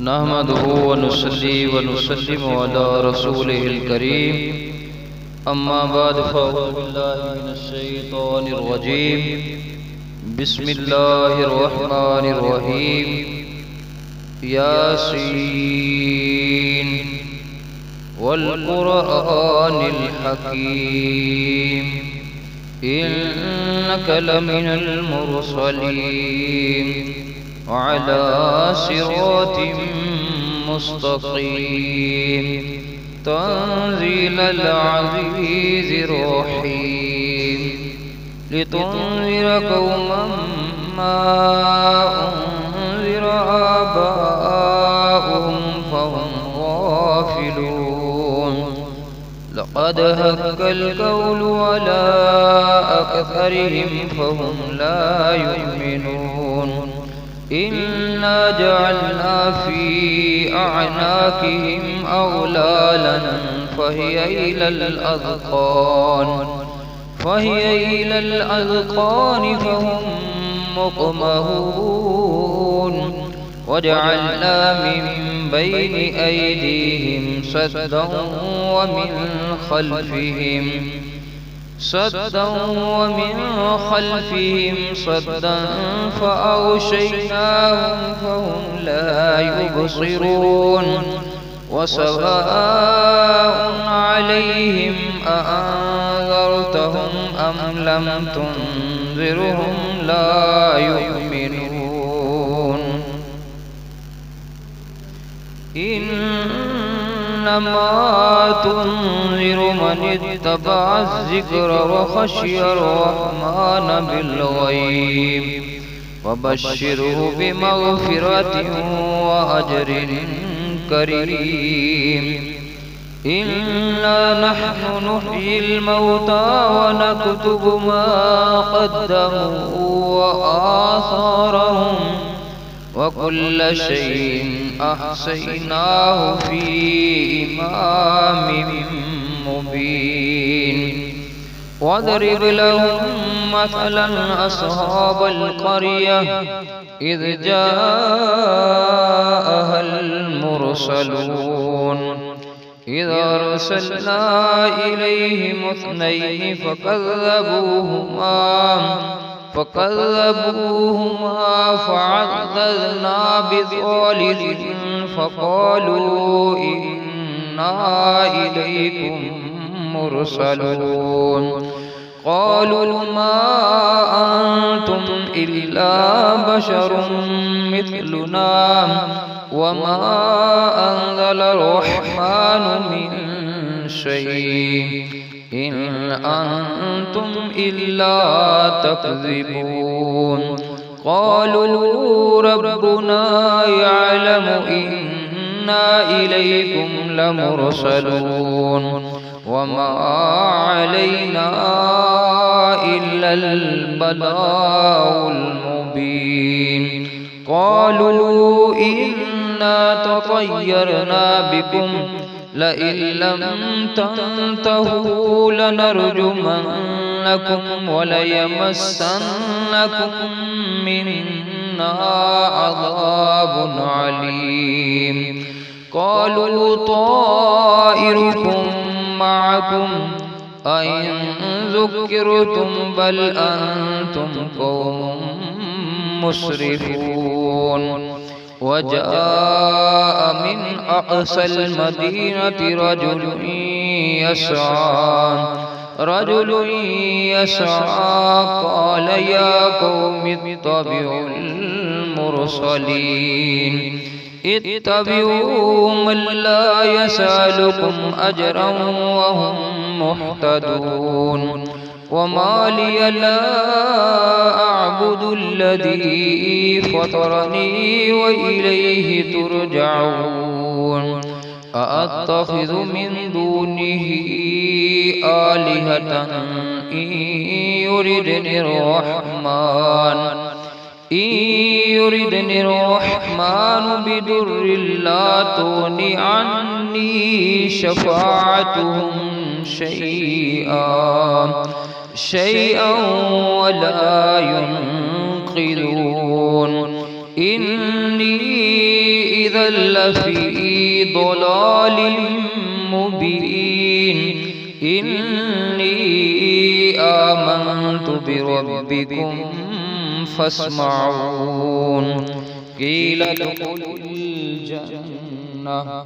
नहमदुहु व नुसल्ली व नुसल्लिमु अला रसूलिहिल करीम। अम्मा बाद फ़अऊज़ु बिल्लाहि मिनश शैतानिर रजीम। बिस्मिल्लाहिर रहमानिर रहीम। यासीन वल क़ुरआनिल हकीम इन्नका लमिनल मुरसलीन अला सिरातिम मुस्तक़ीम तंज़ीलल अज़ीज़िर रहीम लितुन्ज़िर क़ौमन मा उन्ज़िर आबाउहुम फ़हुम गाफ़िलून। लक़द हक़्क़ल क़ौलु अला अक्सरिहिम फ़हुम ला युमिनून। इन्ना जअलना फ़ी अअनाक़िहिम अग़लालन फ़हिय इलल अज़क़ान फ़हुम मुक़महून। वजअलना मिन बैनि अयदीहिम सद्दन वमिन खल्फ़िहिम सद्दन फ़अग़शयनाहुम फ़हुम ला युबसिरून। वसवाअन अलैहिम अअन्ज़रतहुम अम लम तुन्ज़िरहुम ला युमिनून। इन्नमा तुन्ज़िरु मन इत्तबअ अज़्ज़िक्र व ख़शियर रहमान बिल्ग़ैब वबश्शिरहु बिमग़फ़िरतिन व अज्रिन करीम। इन्ना नहनु नुह्यिल मौता व नक्तुबु मा क़द्दमू व आसारहुम व कुल्ल शैइन अहसैनाहु फ़ी इमामिम मुबीन। वद्रिब लहुम मसलन अस्हाबल क़र्यह इज़ जाअहल मुरसलून। इज़ अरसलना इलैहिम इस्नैनि फ़कज़्ज़बूहुमा फ़अज़्ज़ज़ना बिथालिथ फ़क़ालू इन्ना इलैकुम मुरसलून। क़ालू मा अंतुम इल्ला बशरुम मिथलुना वमा अंज़ल अर्रहमानु मिन शैइन इन अंतुम इल्ला तकज़िबून। क़ालू रब्बुना यअलमु इन्ना इलैकुम लमुरसलून वमा अलैना इल्लल बलागुल मुबीन। क़ालू इन्ना ततय्यरना बिकुम लइन लम तंतहू लनरजुमन्नकुम वलयमस्सन्नकुम मिन्ना अज़ाबुन अलीम। क़ालू ताइरुकुम मअकुम अइन ज़ुक्किरतुम बल अंतुम क़ौमुम मुस्रिफून। वजाअ मिन अक़सल मदीनति रजुलुन यसअ क़ाल या क़ौमि इत्तबिउल मुरसलीन। इत्तबिऊ मन ला यसअलुकुम अजरन वहुम मुहतदून। वमा लिय ला अअबुदुल्लज़ी फ़तरनी व इलैहि तुरजऊन। अअत्तख़िज़ु मिन दूनिही आलिहतन इन युरिदनिर रहमानु बिदुर्रिन ला तुग़नि अन्नी शफ़ाअतुहुम शैअन वला युनक़िज़ून। इन्नी إذا لفي ضلال مبين إني آمنت بربكم فاسمعون قيل ادخلوا الجنة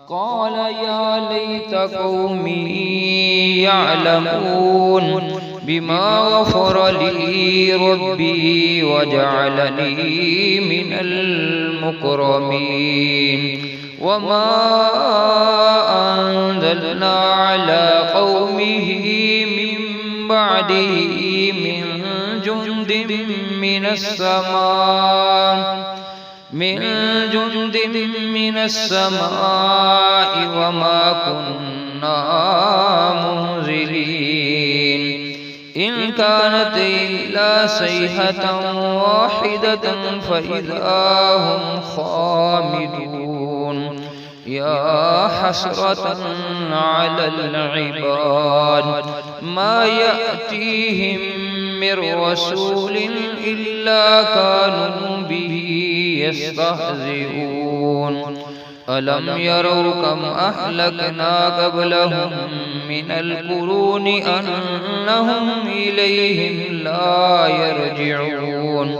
قال يا ليت قومي يعلمون بما غفر لي ربي وجعلني من المكرمين وما أنزلنا على قومه من بعده من جند من السماء وما كنا منزلين إن كانت إلا صيحة واحدة فإذا هم خامدون يا حسرة على العباد ما يأتيهم من رسول إلا كانوا به يستهزئون ألم يروا كم أهلكنا قبلهم من القرون أنهم إليهم لا يرجعون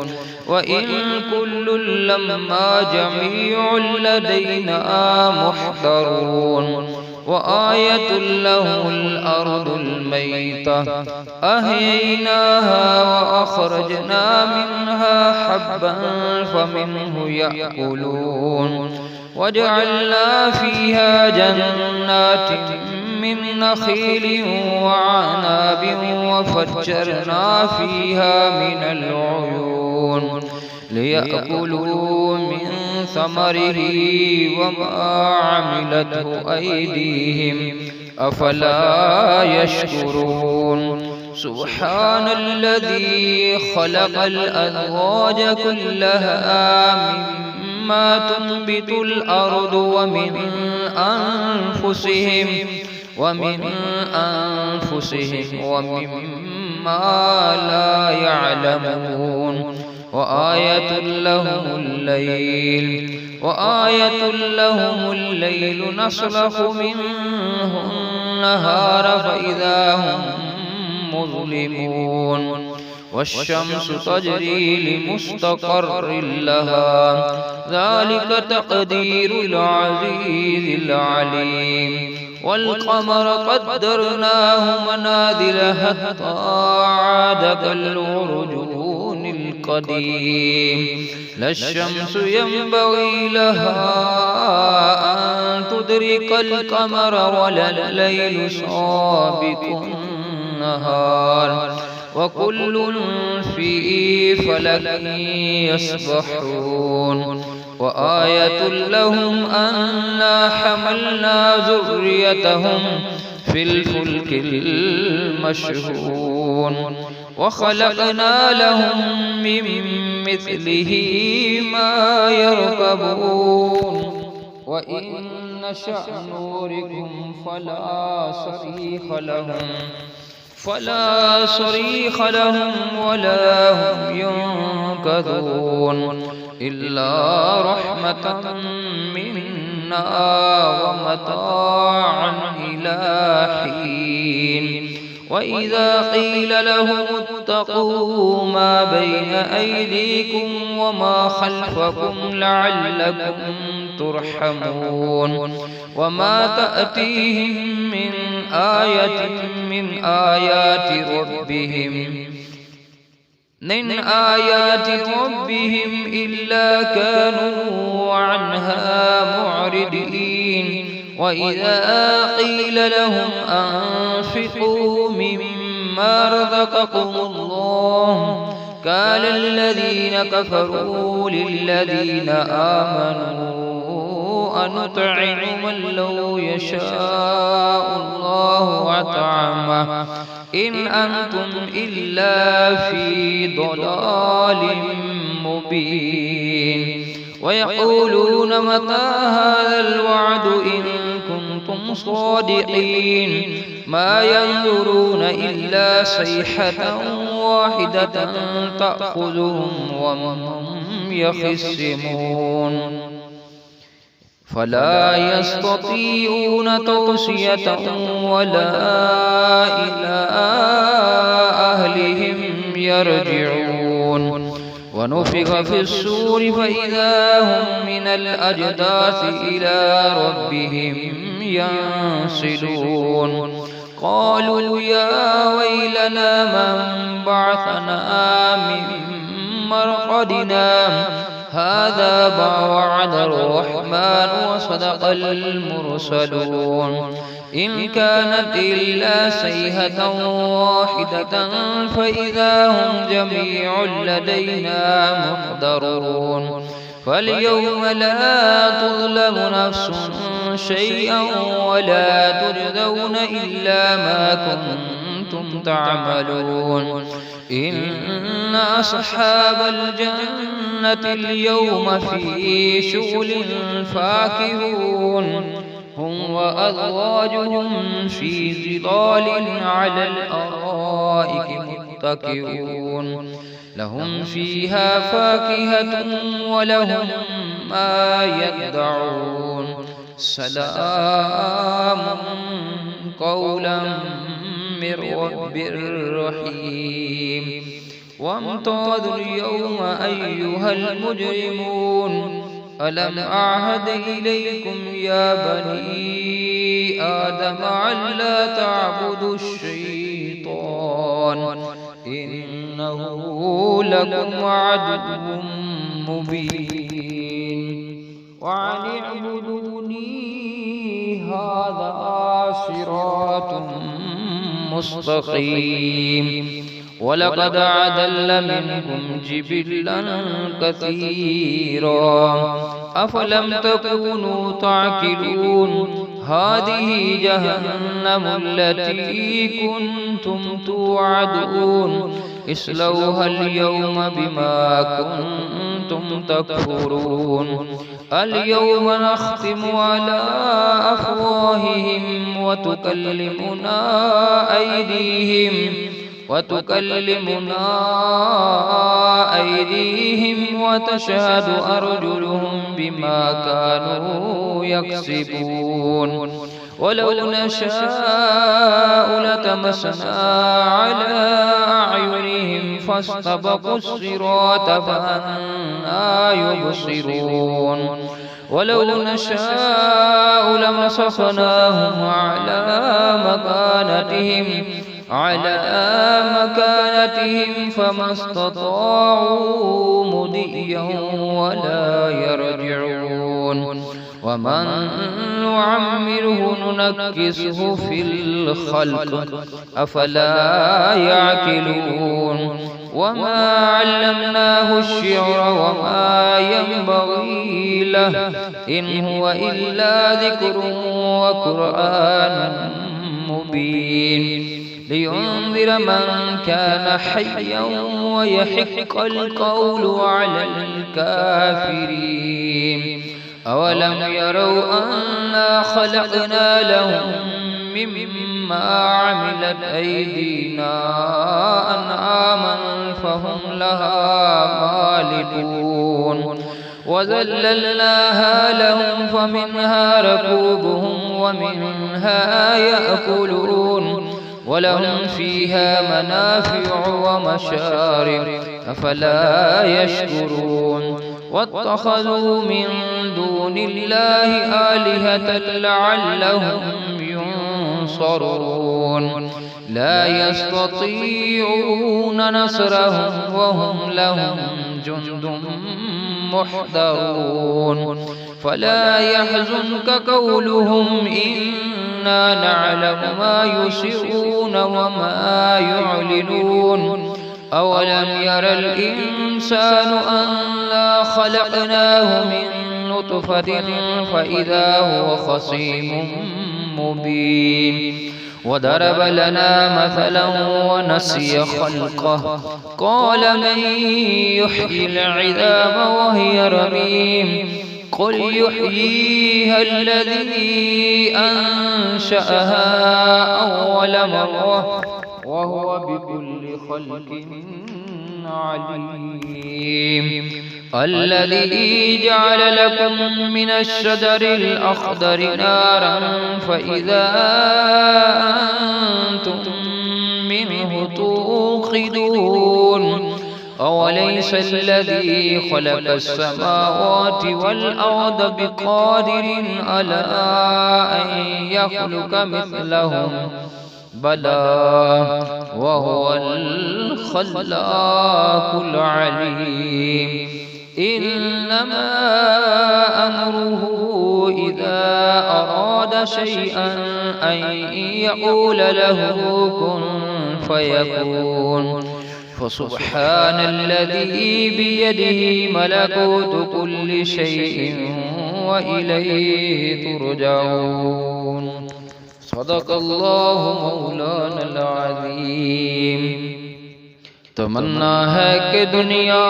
وإن كل لما جميع لدينا محضرون وآية لهم الأرض الميتة أحييناها وأخرجنا منها حبا فمنه يأكلون وجعلنا فيها جنات من نخيل وعناب وفجرنا فيها من العيون ليأكلوا من ثمره وما عملته أيديهم أفلا يشكرون سبحان الذي خلق الأزواج كلها مما تنبت الأرض ومن أنفسهم ومما لا يعلمون وآية لهم الليل نسلخ منه النهار فإذا هم مظلمون والشمس تجري لمستقر لها ذلك تقدير العزيز العليم والقمر قدرناه منازل حتى عاد كالعرجون القديم لا الشمس ينبغي لها أن تدرك القمر ولا الليل سابق النهار وكل في فلك يسبحون وآية لهم أنا حملنا ذريتهم في الفلك المشحون وخلقنا لهم من مثله ما يركبون وإن نشأ نوركم فلا صريخ لهم ولا هم ينقذون إلا رحمة منا ومتاعا إلى حين وإذا قيل لهم اتقوا ما بين أيديكم وما خلفكم لعلكم ترحمون وما تأتيهم من آية من آيات ربهم إلا كانوا عنها معرضين وإذا قيل لهم أنفقوا مما رزقكم الله قال الذين كفروا للذين آمنوا أنطعم من لو يشاء الله أطعمه إن أنتم إلا في ضلال مبين ويقولون متى هذا الوعد إن كنتم صادقين ما ينظرون إلا صيحة واحدة تأخذهم وهم يخصمون فلا يستطيعون توصية ولا إلى أهلهم يرجعون ونفخ في الصور فإذا هم من الأجداث إلى ربهم ينسلون قالوا يا ويلنا من بعثنا من مرقدنا هذا ما وعد الرحمن وصدق المرسلون إن كانت إلا صيحة واحدة فإذا هم جميع لدينا محضرون فاليوم لا تظلم نفس شيئا ولا تجزون إلا ما كنتم تعملون إن أصحاب الجنة اليوم في شغل فاكهون هم وأزواجهم في ظلال على الأرائك متكئون لهم فيها فاكهة ولهم ما يدعون سلام قولا من رب رحيم وامتازوا اليوم أيها المجرمون ألم أعهد إليكم يا بني آدم ألا تعبدوا الشيطان إنه لكم عدو مبين وأن اعبدوني هذا صراط مستقيم ولقد أضل منكم جبلا كثيرا أفلم تكونوا تعقلون هذه جهنم التي كنتم توعدون اصلوها اليوم بما كنتم تكفرون اليوم نختم على أفواههم وتكلمنا أيديهم وتشهد أرجلهم بما كانوا يكسبون ولو نشاء لتمسنا على أعينهم فاستبقوا الصراط فأنى يبصرون ولو نشاء لمسخناهم على مكانتهم فما استطاعوا مضيا ولا يرجعون ومن نعمره ننكسه في الخلق أفلا يعقلون وما علمناه الشعر وما ينبغي له إن هو إلا ذكر وقرآن مبين لينذر من كان حيا ويحق القول على الكافرين أولم يروا أنا خلقنا لهم مما عملت أيدينا أنعاما فهم لها مالكون وذللناها لهم فمنها ركوبهم ومنها يأكلون ولهم فيها منافع ومشارب أفلا يشكرون واتخذوا من دون الله آلهة لعلهم ينصرون لا يستطيعون نصرهم وهم لهم جند محضرون فلا يحزنك قولهم إنا نعلم ما يسرون وما يعلنون أولم ير الإنسان أنا خلقناه من نطفة فإذا هو خصيم مبين وضرب لنا مثلا ونسي خلقه قال من يحيي العظام وهي رميم قل يحييها الذي أنشأها أول مرة وهو بكل خلق عليم الذي جعل لكم من الشجر الأخضر نارا فإذا أنتم منه توقدون أوليس الذي خلق السماوات والأرض بقادر على أن يخلق مثلهم بلى وهو الخلاق العليم إنما أمره إذا أراد شيئا أن يقول له كن فيكون فسبحان الذي بيده ملكوت كل شيء وإليه ترجعون صدق الله مولانا العظيم تمنا ہے کہ دنیا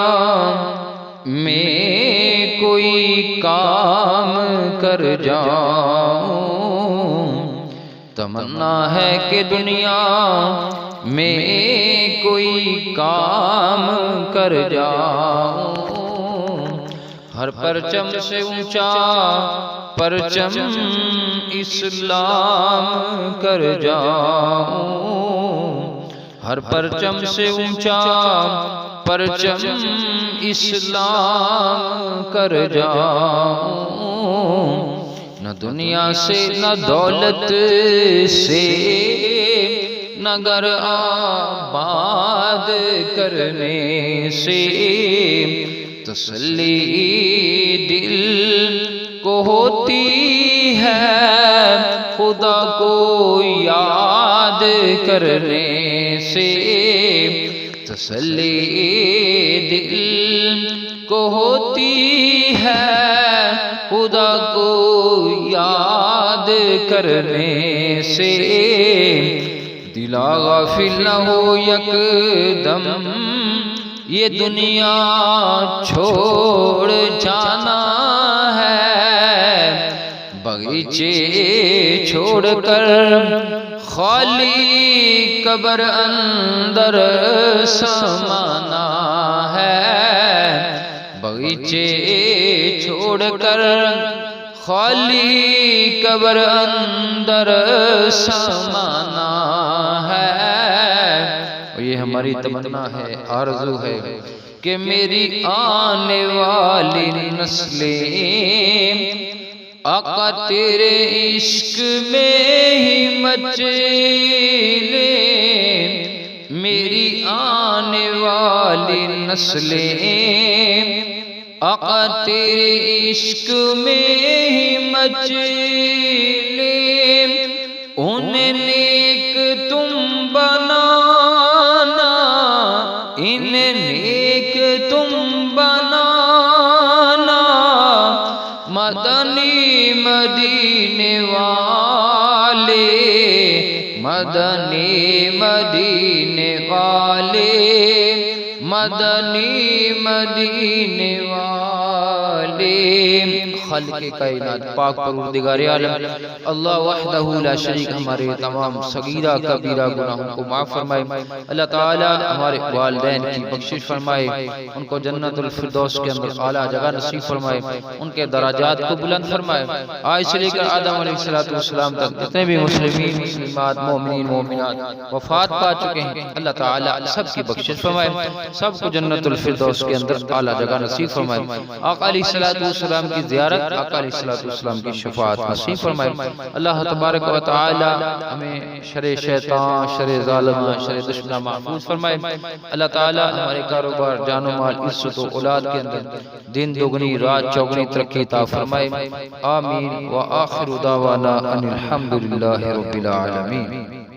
میں کوئی کام کر جاؤں تمنا ہے کہ دنیا میں کوئی کام کر جاؤں ہر پرچم سے اونچا پرچم اسلام کر جاؤں ہر پرچم سے اونچا پرچم اسلام کر جاؤں نہ دنیا سے نہ دولت سے نہ گھر آباد کرنے سے تسلی دل کو ہوتی ہے خدا کو یاد کرنے سے تسلی دل کو ہوتی ہے خدا کو یاد کرنے سے دلا غافل نہ ہو یک دم یہ دنیا چھوڑ جانا ہے بغیچے چھوڑ کر خالی قبر اندر سمانا ہے بغیچے چھوڑ کر خالی قبر اندر سمانا ہے یہ ہماری تمنا ہے آرزو ہے کہ میری آنے والی نسلیں آقا تیرے عشق میں ہی مچلے میری آنے والی نسلیں آقا تیرے عشق میں ہی مچلے انہیں نیک تم بنانا انہیں نیک تم بنانا مدنی مدینے والے مدنی مدینے والے مدنی مدینے والے خالق کائنات پاک پروردگار عالم اللہ وحدہ لا شریک ہمارے تمام صغیرہ کبیرہ گناہوں کو معاف فرمائے اللہ تعالی ہمارے والدین کی بخشش فرمائے ان کو جنت الفردوس کے اندر اعلیٰ جگہ نصیب فرمائے ان کے درجات کو بلند فرمائے آج سے لے کر آدم علیہ السلام تک جتنے بھی مسلمین مسلمات مومنین مومنات وفات پا چکے ہیں اللہ تعالی سب کی بخشش فرمائے سب کو جنت الفردوس کے اندر اعلیٰ جگہ نصیب فرمائے آقا علیہ السلام کی زیارت آقا علیہ السلام کی شفاعت نصیب فرمائے اللہ تبارک و تعالی ہمیں شر شیطان شر ظالم شر دشمن محفوظ فرمائے اللہ تعالی ہمارے کاروبار جان و مال عزت و اولاد کے اندر دن دوگنی رات چوگنی ترقی عطا فرمائے آمین وآخر دعوانا ان الحمدللہ رب العالمین